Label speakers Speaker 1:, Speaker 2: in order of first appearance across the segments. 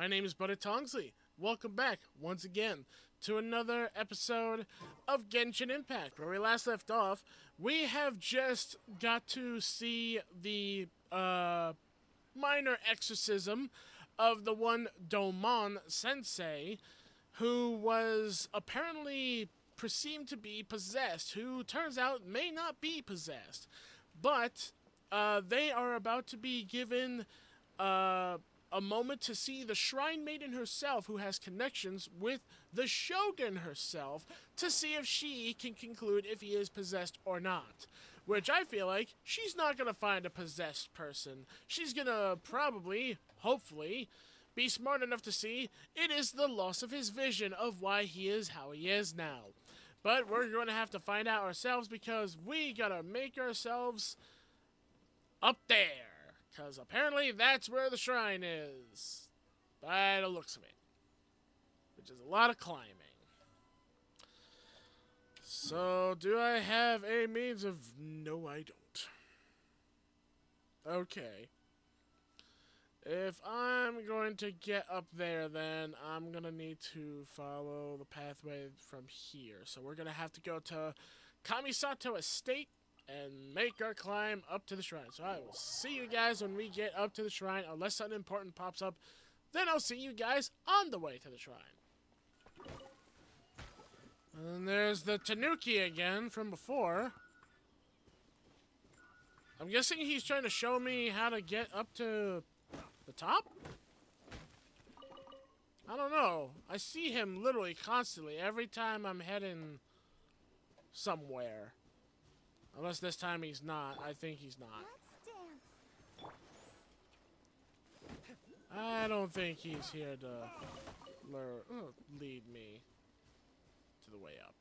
Speaker 1: My name is Tongsly. Welcome back once again to another episode of Genshin Impact. Where we last left off, we have just got to see the minor exorcism of the one Domon Sensei, who was apparently perceived to be possessed, who turns out may not be possessed. But they are about to be given a moment to see the Shrine Maiden herself, who has connections with the Shogun herself, to see if she can conclude if he is possessed or not. Which I feel like she's not going to find a possessed person. She's going to probably, hopefully, be smart enough to see it is the loss of his vision of why he is how he is now. But we're going to have to find out ourselves because we got to make ourselves up there. Because apparently that's where the shrine is. By the looks of it. Which is a lot of climbing. So, do I have a means of... No, I don't. Okay. If I'm going to get up there, then I'm going to need to follow the pathway from here. So we're going to have to go to Kamisato Estate and make our climb up to the shrine. So I will see you guys when we get up to the shrine. Unless something important pops up, then I'll see you guys on the way to the shrine. And there's the Tanuki again from before. I'm guessing he's trying to show me how to get up to the top? I don't know. I see him literally constantly every time I'm heading somewhere. Unless this time he's not. I think he's not. I don't think he's here to lead me to the way up.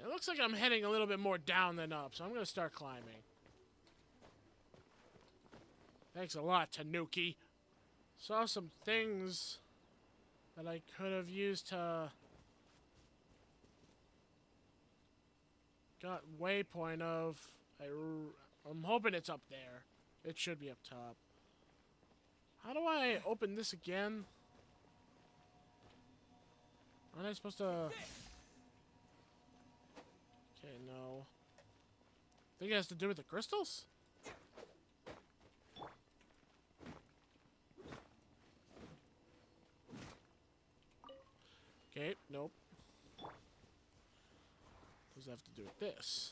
Speaker 1: It looks like I'm heading a little bit more down than up, so I'm going to start climbing. Thanks a lot, Tanuki. Saw some things that I could have used to... Got waypoint of... I'm hoping it's up there. It should be up top. How do I open this again? Aren't I supposed to... Okay, no. I think it has to do with the crystals? Okay, nope. Does it have to do with this?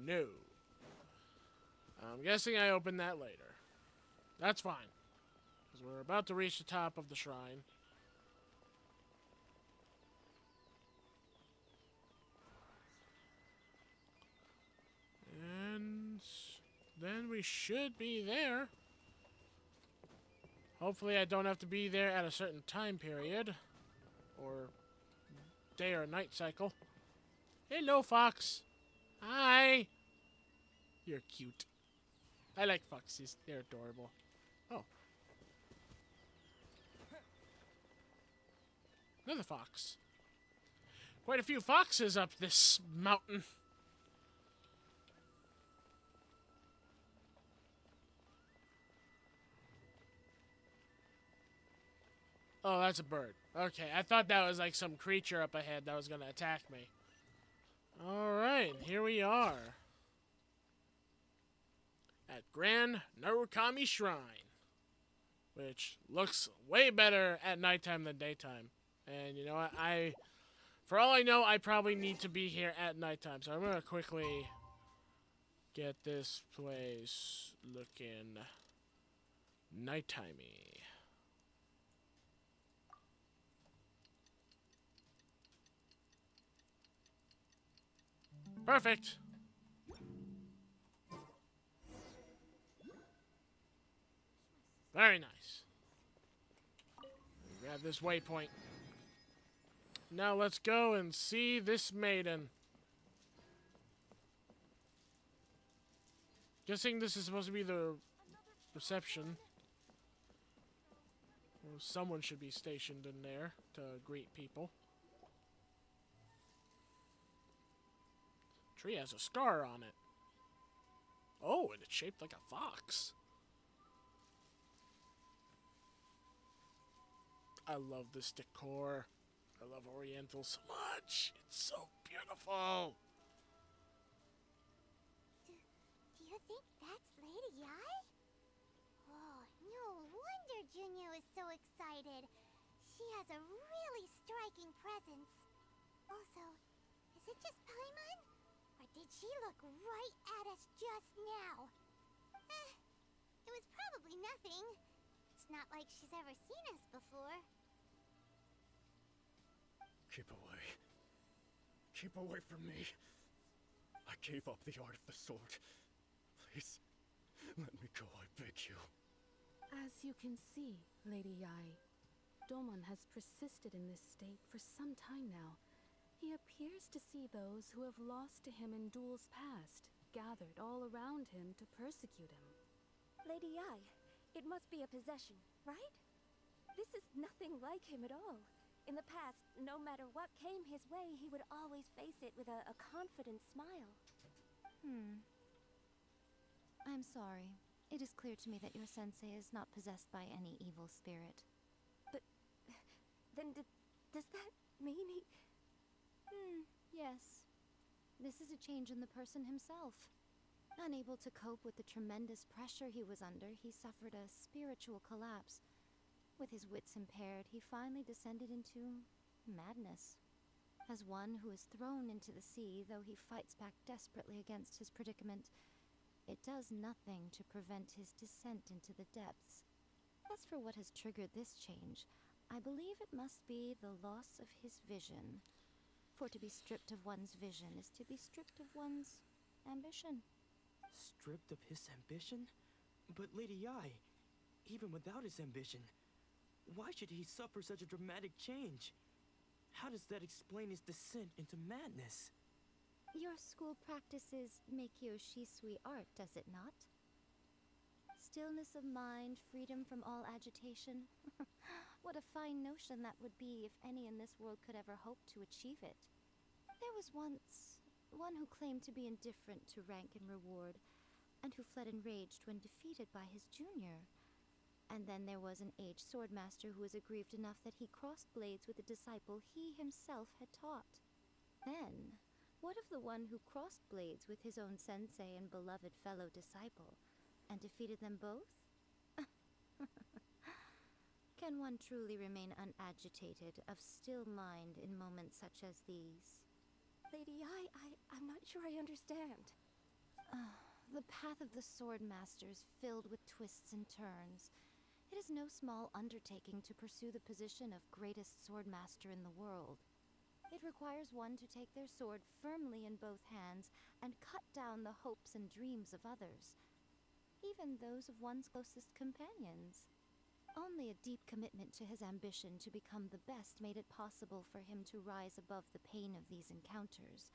Speaker 1: No. I'm guessing I open that later. That's fine. Because we're about to reach the top of the shrine. And then we should be there. Hopefully I don't have to be there at a certain time period. Or day or night cycle. Hello, Fox. Hi. You're cute. I like foxes. They're adorable. Oh. Another fox. Quite a few foxes up this mountain. Oh, that's a bird. Okay, I thought that was like some creature up ahead that was going to attack me. Alright, here we are. At Grand Narukami Shrine. Which looks way better at nighttime than daytime. And you know what, for all I know, I probably need to be here at nighttime. So I'm going to quickly get this place looking nighttimey. Perfect. Very nice. Grab this waypoint. Now let's go and see this maiden. Guessing this is supposed to be the reception. Or someone should be stationed in there to greet people. Tree has a scar on it. Oh, and it's shaped like a fox. I love this decor. I love Oriental so much. It's so beautiful.
Speaker 2: Do you think that's Lady Yae? Oh, no wonder Junyo is so excited. She has a really striking presence. Also, is it just Paimon? Or did she look right at us just now? It was probably nothing. It's not like she's ever seen us before.
Speaker 3: Keep away. Keep away from me. I gave up the art of the sword. Please, let me go, I beg you.
Speaker 4: As you can see, Lady Yae, Domon has persisted in this state for some time now. He appears to see those who have lost to him in duels past, gathered all around him to persecute him.
Speaker 5: Lady Yae, it must be a possession, right? This is nothing like him at all. In the past, no matter what came his way, he would always face it with a confident smile.
Speaker 6: I'm sorry. It is clear to me that your sensei is not possessed by any evil spirit.
Speaker 5: But then does that mean he...
Speaker 6: Yes. This is a change in the person himself. Unable to cope with the tremendous pressure he was under, he suffered a spiritual collapse. With his wits impaired, he finally descended into madness. As one who is thrown into the sea, though he fights back desperately against his predicament, it does nothing to prevent his descent into the depths. As for what has triggered this change, I believe it must be the loss of his vision. For to be stripped of one's vision is to be stripped of one's ambition.
Speaker 7: Stripped of his ambition? But Lady Yae, even without his ambition, why should he suffer such a dramatic change? How does that explain his descent into madness?
Speaker 6: Your school practices Meikyo Shisui art, does it not? Stillness of mind, freedom from all agitation. What a fine notion that would be if any in this world could ever hope to achieve it. There was once one who claimed to be indifferent to rank and reward, and who fled enraged when defeated by his junior. And then there was an aged swordmaster who was aggrieved enough that he crossed blades with a disciple he himself had taught. Then, what of the one who crossed blades with his own sensei and beloved fellow disciple, and defeated them both? Can one truly remain unagitated, of still mind in moments such as these?
Speaker 5: Lady Yae, I'm not sure I understand.
Speaker 6: The path of the swordmaster is filled with twists and turns. It is no small undertaking to pursue the position of greatest swordmaster in the world. It requires one to take their sword firmly in both hands and cut down the hopes and dreams of others, even those of one's closest companions. Only a deep commitment to his ambition to become the best made it possible for him to rise above the pain of these encounters,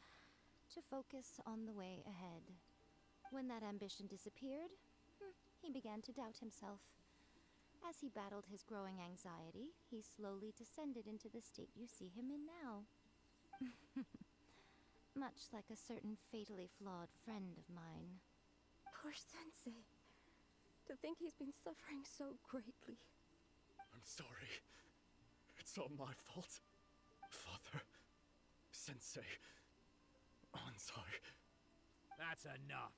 Speaker 6: to focus on the way ahead. When that ambition disappeared, he began to doubt himself. As he battled his growing anxiety, he slowly descended into the state you see him in now. Much like a certain fatally flawed friend of mine.
Speaker 5: Poor sensei. To think he's been suffering so greatly.
Speaker 3: I'm sorry. It's all my fault. Father, Sensei, Ansai.
Speaker 8: That's enough.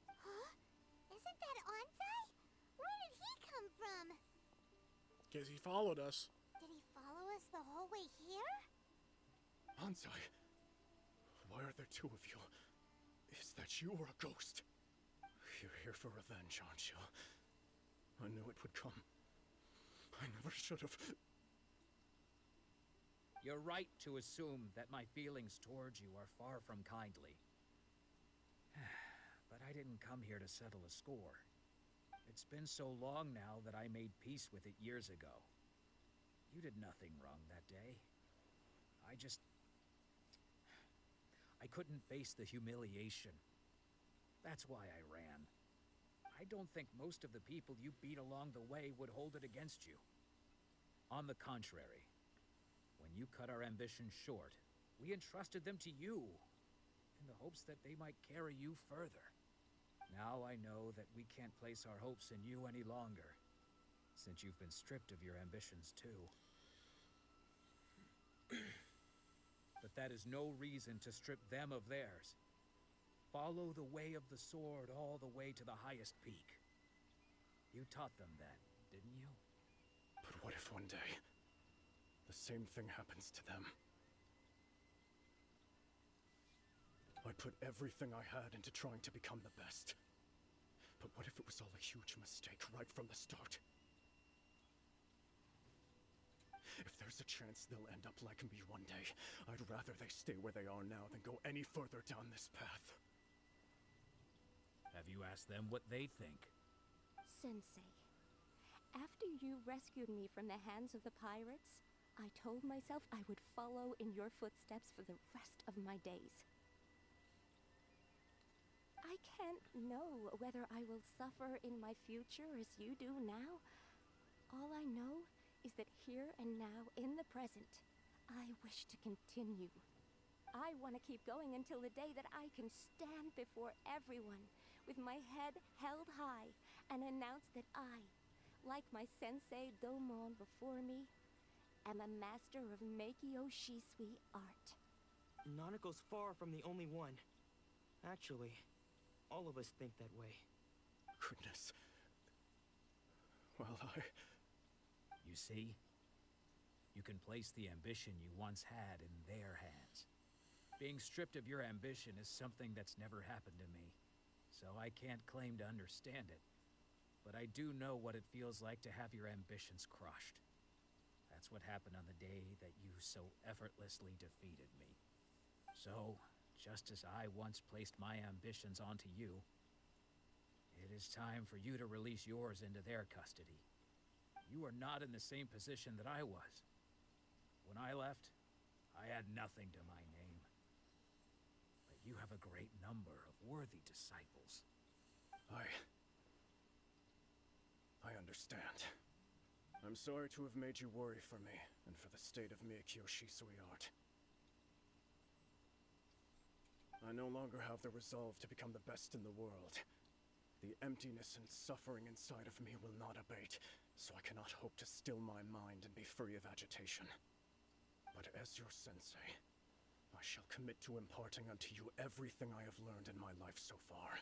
Speaker 2: Huh? Isn't that Ansai? Where did he come from?
Speaker 1: Because he followed us.
Speaker 2: Did he follow us the whole way here?
Speaker 3: Ansai, why are there two of you? Is that you or a ghost? You're here for revenge, aren't you? I knew it would come. I never should have.
Speaker 8: You're right to assume that my feelings towards you are far from kindly. But I didn't come here to settle a score. It's been so long now that I made peace with it years ago. You did nothing wrong that day. I couldn't face the humiliation. That's why I ran. I don't think most of the people you beat along the way would hold it against you. On the contrary, when you cut our ambitions short, we entrusted them to you, in the hopes that they might carry you further. Now I know that we can't place our hopes in you any longer. since you've been stripped of your ambitions too. But that is no reason to strip them of theirs. Follow the way of the sword all the way to the highest peak. You taught them that, didn't you?
Speaker 3: But what if one day, the same thing happens to them? I put everything I had into trying to become the best. But what if it was all a huge mistake right from the start? If there's a chance they'll end up like me one day, I'd rather they stay where they are now than go any further down this path.
Speaker 8: Have you asked them what they think?
Speaker 5: Sensei, after you rescued me from the hands of the pirates, I told myself I would follow in your footsteps for the rest of my days. I can't know whether I will suffer in my future as you do now. All I know is that here and now, in the present, I wish to continue. I want to keep going until the day that I can stand before everyone with my head held high and announce that I, like my sensei Domon before me, am a master of Meikyo Shisui art.
Speaker 7: Nanako's far from the only one. Actually, all of us think that way.
Speaker 3: Goodness. Well,
Speaker 8: You see? You can place the ambition you once had in their hands. Being stripped of your ambition is something that's never happened to me, so I can't claim to understand it. But I do know what it feels like to have your ambitions crushed. That's what happened on the day that you so effortlessly defeated me. So, just as I once placed my ambitions onto you, it is time for you to release yours into their custody. You are not in the same position that I was. When I left, I had nothing to my name. But you have a great number of worthy disciples.
Speaker 3: I understand. I'm sorry to have made you worry for me, and for the state of Meikyo Shisui art. I no longer have the resolve to become the best in the world. The emptiness and suffering inside of me will not abate, so I cannot hope to still my mind and be free of agitation. But as your sensei, I shall commit to imparting unto you everything I have learned in my life so far.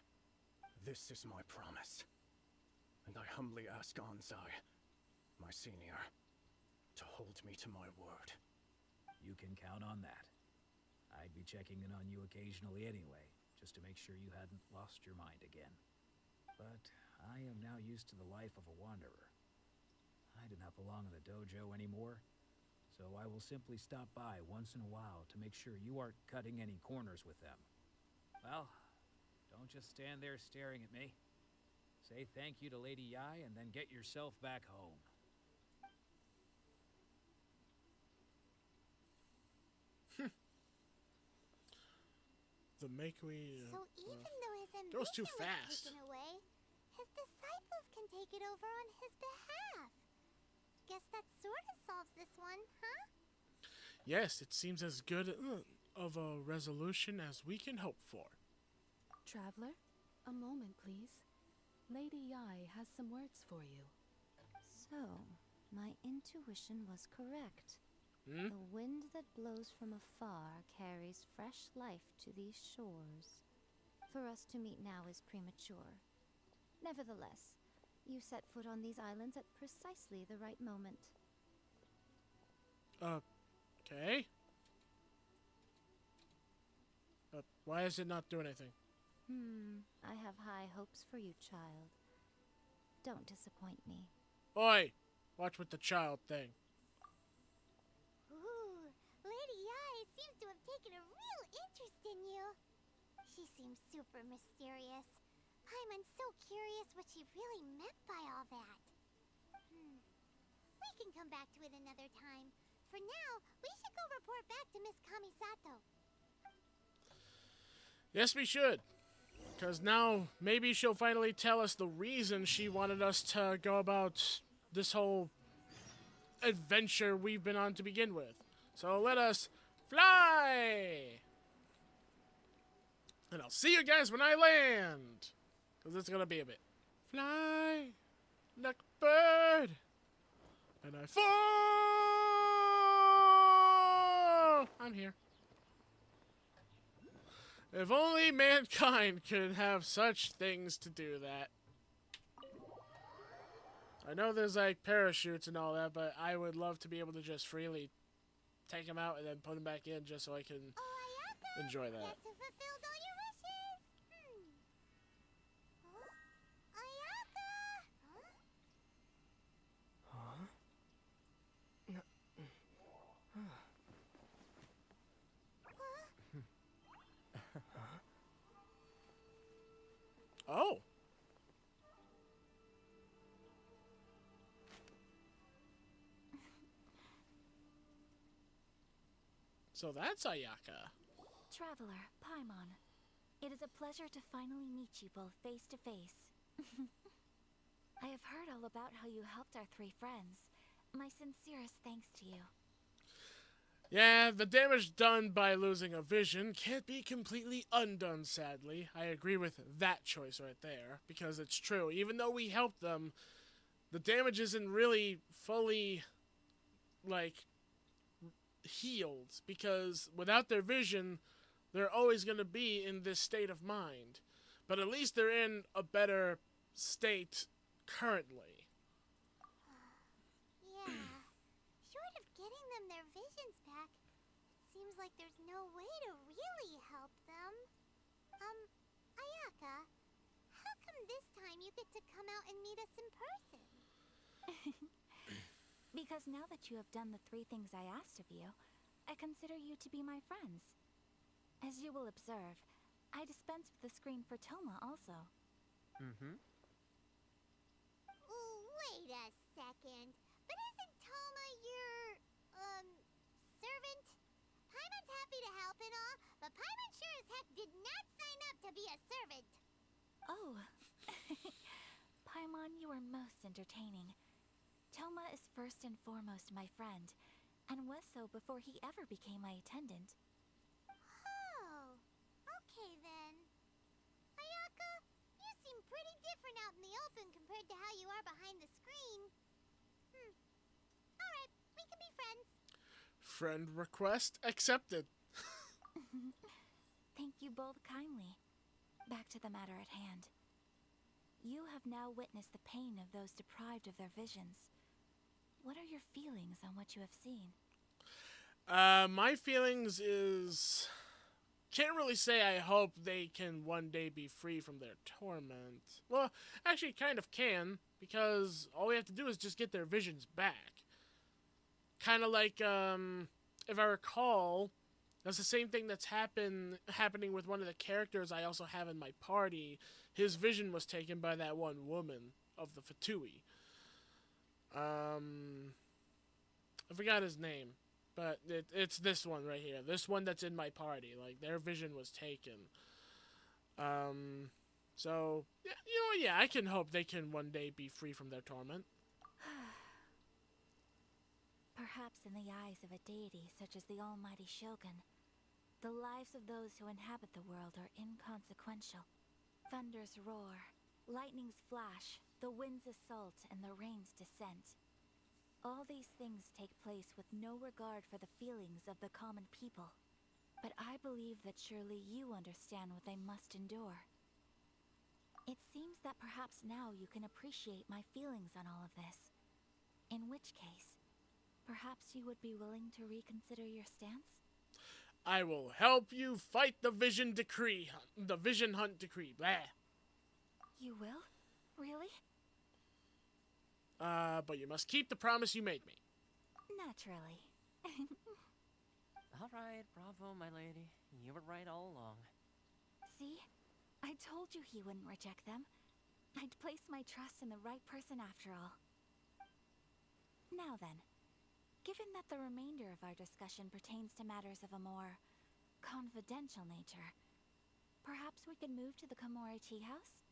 Speaker 3: This is my promise. And I humbly ask Anzai, my senior, to hold me to my word.
Speaker 8: You can count on that. I'd be checking in on you occasionally anyway, just to make sure you hadn't lost your mind again. But I am now used to the life of a wanderer. I do not belong in the dojo anymore, so I will simply stop by once in a while to make sure you aren't cutting any corners with them. Well, don't just stand there staring at me. Say thank you to Lady Yae and then get yourself back home.
Speaker 1: The Meikyo.
Speaker 2: So even though his
Speaker 1: goes too
Speaker 2: ambition was
Speaker 1: fast.
Speaker 2: taken away, his disciples can take it over on his behalf. Guess that sort of solves this one, huh?
Speaker 1: Yes, it seems as good of a resolution as we can hope for.
Speaker 4: Traveler, a moment, please. Lady Yae has some words for you.
Speaker 6: So, my intuition was correct.
Speaker 1: Hmm?
Speaker 6: The wind that blows from afar carries fresh life to these shores. For us to meet now is premature. Nevertheless, you set foot on these islands at precisely the right moment.
Speaker 1: Okay. Why is it not doing anything?
Speaker 6: I have high hopes for you, child. Don't disappoint me.
Speaker 1: Oi! Watch with the child thing.
Speaker 2: Ooh, Lady Yae seems to have taken a real interest in you. She seems super mysterious. I'm so curious what she really meant by all that. We can come back to it another time. For now, we should go report back to Miss Kamisato.
Speaker 1: Yes, we should. Because now, maybe she'll finally tell us the reason she wanted us to go about this whole adventure we've been on to begin with. So let us fly! And I'll see you guys when I land! Because it's going to be a bit. Fly like a bird! And I fall! I'm here. If only mankind could have such things to do that. I know there's like parachutes and all that, but I would love to be able to just freely take them out and then put them back in just so I can enjoy that.
Speaker 2: Guess who fulfilled all your wishes? Ayaka!
Speaker 7: Huh?
Speaker 1: Oh! So that's Ayaka.
Speaker 5: Traveler, Paimon. It is a pleasure to finally meet you both face to face. I have heard all about how you helped our three friends. My sincerest thanks to you.
Speaker 1: Yeah, the damage done by losing a vision can't be completely undone, sadly. I agree with that choice right there, because it's true. Even though we helped them, the damage isn't really fully, like, healed, because without their vision, they're always going to be in this state of mind. But at least they're in a better state currently.
Speaker 2: Yeah. Short of getting them their visions back, it seems like there's no way to really help them. Ayaka, how come this time you get to come out and meet us in person?
Speaker 5: Because now that you have done the three things I asked of you, I consider you to be my friends. As you will observe, I dispense with the screen for Toma also.
Speaker 2: Ooh, wait a second. But isn't Toma your, servant? Paimon's happy to help and all, but Paimon sure as heck did not sign up to be a servant.
Speaker 5: Oh. Paimon, you are most entertaining. Toma is first and foremost my friend, and was so before he ever became my attendant.
Speaker 2: Oh, okay then. Ayaka, you seem pretty different out in the open compared to how you are behind the screen. Alright, we can be friends.
Speaker 1: Friend request accepted.
Speaker 5: Thank you both kindly. Back to the matter at hand. You have now witnessed the pain of those deprived of their visions. What are your feelings on what you have seen?
Speaker 1: My feelings is... Can't really say I hope they can one day be free from their torment. Well, actually kind of can, because all we have to do is just get their visions back. Kind of like, if I recall, that's the same thing that's happening with one of the characters I also have in my party. His vision was taken by that one woman of the Fatui. I forgot his name, but it's this one right here. This one that's in my party. Like, their vision was taken. So, yeah, I can hope they can one day be free from their torment.
Speaker 5: Perhaps in the eyes of a deity such as the almighty Shogun, the lives of those who inhabit the world are inconsequential. Thunders roar, lightnings flash, the winds assault, and the rains descent. All these things take place with no regard for the feelings of the common people. But I believe that surely you understand what they must endure. It seems that perhaps now you can appreciate my feelings on all of this. In which case, perhaps you would be willing to reconsider your stance?
Speaker 1: I will help you fight the vision decree. The vision hunt decree. Blah.
Speaker 5: You will? Really?
Speaker 1: But you must keep the promise you made me.
Speaker 5: Naturally.
Speaker 9: All right, bravo, my lady. You were right all along.
Speaker 5: See? I told you he wouldn't reject them. I'd placed my trust in the right person after all. Now then, given that the remainder of our discussion pertains to matters of a more confidential nature, perhaps we could move to the Komori Tea House?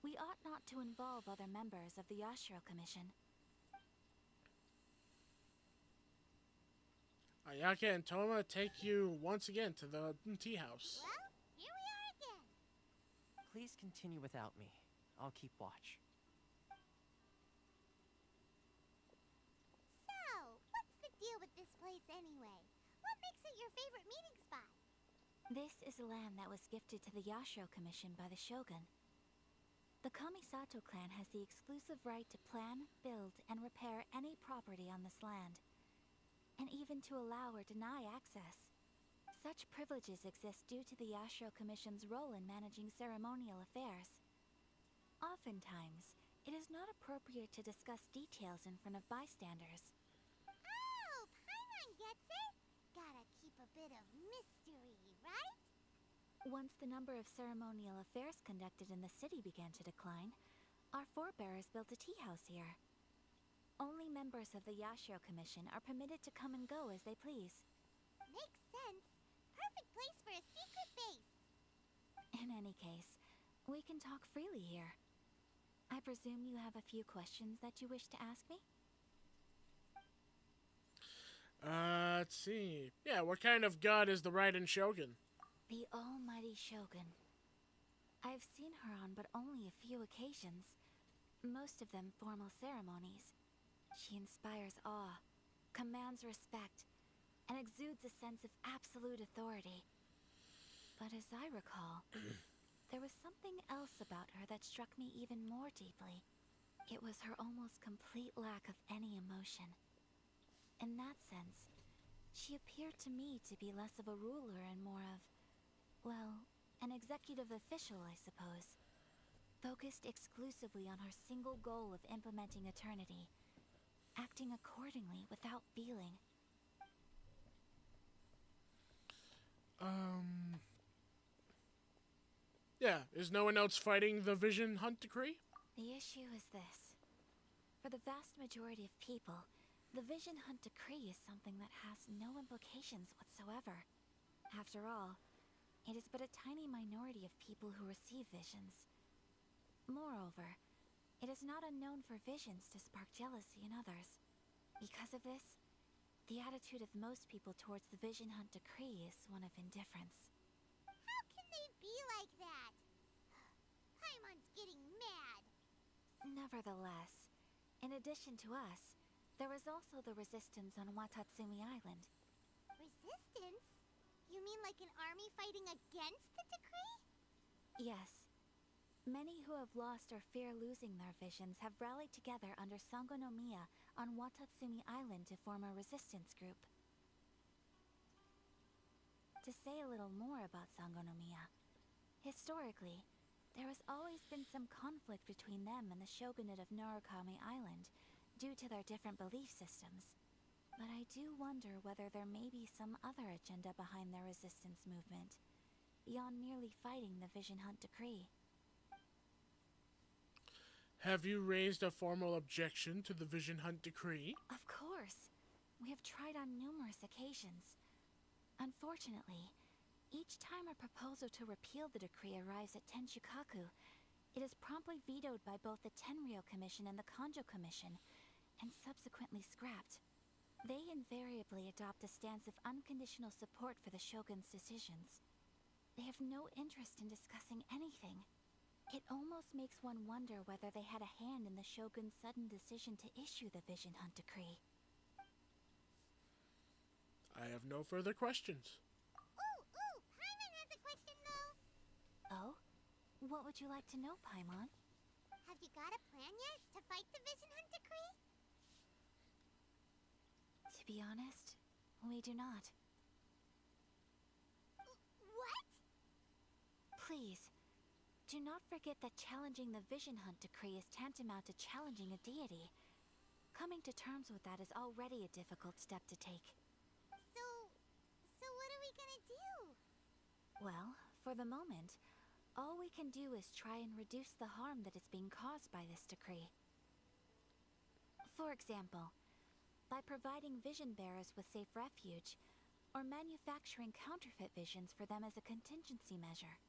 Speaker 5: We ought not to involve other members of the Yashiro Commission.
Speaker 1: Ayaka and Toma take you once again to the tea house.
Speaker 2: Well, here we are again.
Speaker 9: Please continue without me. I'll keep watch.
Speaker 2: anyway? What makes it your favorite meeting spot?
Speaker 5: This is land that was gifted to the Yashiro Commission by the Shogun. The Kamisato clan has the exclusive right to plan, build, and repair any property on this land, and even to allow or deny access. Such privileges exist due to the Yashiro Commission's role in managing ceremonial affairs. Oftentimes, it is not appropriate to discuss details in front of bystanders.
Speaker 2: Oh, Paimon gets it. Gotta keep a bit of mystery, right?
Speaker 5: Once the number of ceremonial affairs conducted in the city began to decline, our forebears built a tea house here. Only members of the Yashiro Commission are permitted to come and go as they please.
Speaker 2: Makes sense. Perfect place for a secret base.
Speaker 5: In any case, we can talk freely here. I presume you have a few questions that you wish to ask me?
Speaker 1: Let's see. Yeah, what kind of god is the Raiden Shogun?
Speaker 5: The almighty Shogun. I've seen her on but only a few occasions, most of them formal ceremonies. She inspires awe, commands respect, and exudes a sense of absolute authority. But as I recall, there was something else about her that struck me even more deeply. It was her almost complete lack of any emotion. In that sense, she appeared to me to be less of a ruler and more of, well, an executive official, I suppose. Focused exclusively on her single goal of implementing eternity, acting accordingly without feeling.
Speaker 1: Yeah, is no one else fighting the Vision Hunt Decree?
Speaker 5: The issue is this. For the vast majority of people, the Vision Hunt Decree is something that has no implications whatsoever. After all, it is but a tiny minority of people who receive visions. Moreover, it is not unknown for visions to spark jealousy in others. Because of this, the attitude of most people towards the Vision Hunt Decree is one of indifference.
Speaker 2: How can they be like that? Paimon's getting mad.
Speaker 5: Nevertheless, in addition to us, there is also the resistance on Watatsumi Island.
Speaker 2: Resistance? You mean like an army fighting against the decree?
Speaker 5: Yes. Many who have lost or fear losing their visions have rallied together under Sangonomiya on Watatsumi Island to form a resistance group. To say a little more about Sangonomiya, historically, there has always been some conflict between them and the shogunate of Narukami Island due to their different belief systems. But I do wonder whether there may be some other agenda behind their resistance movement, beyond merely fighting the Vision Hunt Decree.
Speaker 1: Have you raised a formal objection to the Vision Hunt Decree?
Speaker 5: Of course. We have tried on numerous occasions. Unfortunately, each time a proposal to repeal the decree arrives at Tenshukaku, it is promptly vetoed by both the Tenryou Commission and the Kanjo Commission, and subsequently scrapped. They invariably adopt a stance of unconditional support for the Shogun's decisions. They have no interest in discussing anything. It almost makes one wonder whether they had a hand in the Shogun's sudden decision to issue the Vision Hunt Decree.
Speaker 1: I have no further questions.
Speaker 2: Ooh, Paimon has a question though.
Speaker 5: Oh? What would you like to know, Paimon?
Speaker 2: Have you got a plan yet to fight the Vision Hunt Decree?
Speaker 5: To be honest, we do not.
Speaker 2: What?
Speaker 5: Please, do not forget that challenging the Vision Hunt Decree is tantamount to challenging a deity. Coming to terms with that is already a difficult step to take.
Speaker 2: So what are we gonna do?
Speaker 5: Well, for the moment, all we can do is try and reduce the harm that is being caused by this decree. For example, by providing vision bearers with safe refuge, or manufacturing counterfeit visions for them as a contingency measure.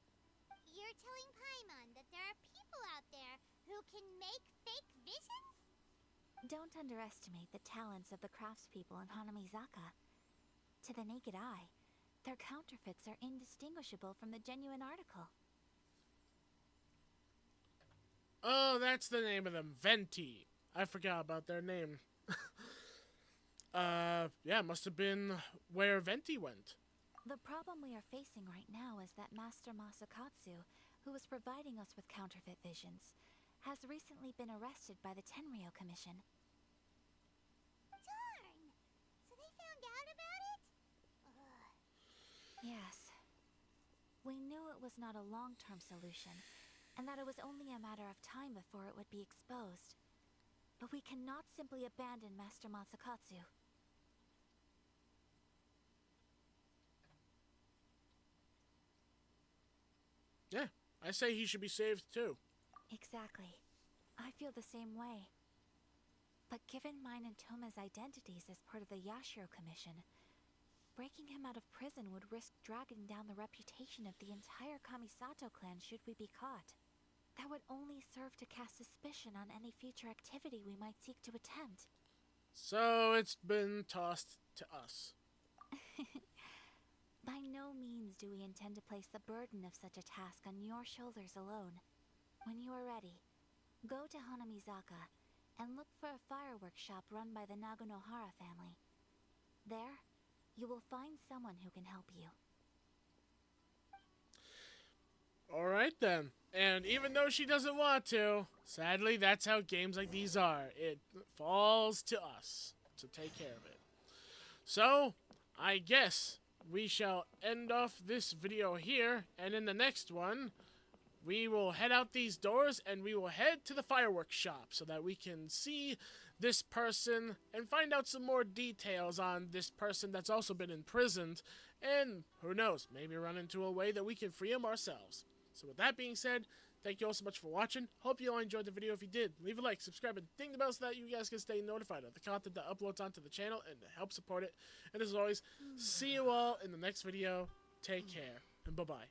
Speaker 2: You're telling Paimon that there are people out there who can make fake visions?
Speaker 5: Don't underestimate the talents of the craftspeople in Hanamizaka. To the naked eye, their counterfeits are indistinguishable from the genuine article.
Speaker 1: Oh, that's the name of them. Venti. I forgot about their name. Yeah, must have been where Venti went.
Speaker 10: The problem we are facing right now is that Master Masakatsu, who was providing us with counterfeit visions, has recently been arrested by the Tenryou Commission.
Speaker 2: Darn! So they found out about it? Ugh.
Speaker 10: Yes. We knew it was not a long-term solution, and that it was only a matter of time before it would be exposed. But we cannot simply abandon Master Masakatsu.
Speaker 1: Yeah, I say he should be saved too.
Speaker 10: Exactly. I feel the same way. But given mine and Toma's identities as part of the Yashiro Commission, breaking him out of prison would risk dragging down the reputation of the entire Kamisato clan should we be caught. That would only serve to cast suspicion on any future activity we might seek to attempt.
Speaker 1: So it's been tossed to us.
Speaker 10: By no means do we intend to place the burden of such a task on your shoulders alone. When you are ready, go to Hanamizaka and look for a fireworks shop run by the Nagonohara family. There, you will find someone who can help you.
Speaker 1: Alright then. And even though she doesn't want to, sadly that's how games like these are. It falls to us to take care of it. So, I guess we shall end off this video here, and in the next one, we will head out these doors and we will head to the fireworks shop so that we can see this person and find out some more details on this person that's also been imprisoned, and who knows, maybe run into a way that we can free him ourselves. So with that being said, thank you all so much for watching. Hope you all enjoyed the video. If you did, leave a like, subscribe, and ding the bell so that you guys can stay notified of the content that uploads onto the channel and to help support it. And as always, see you all in the next video. Take care, and bye-bye.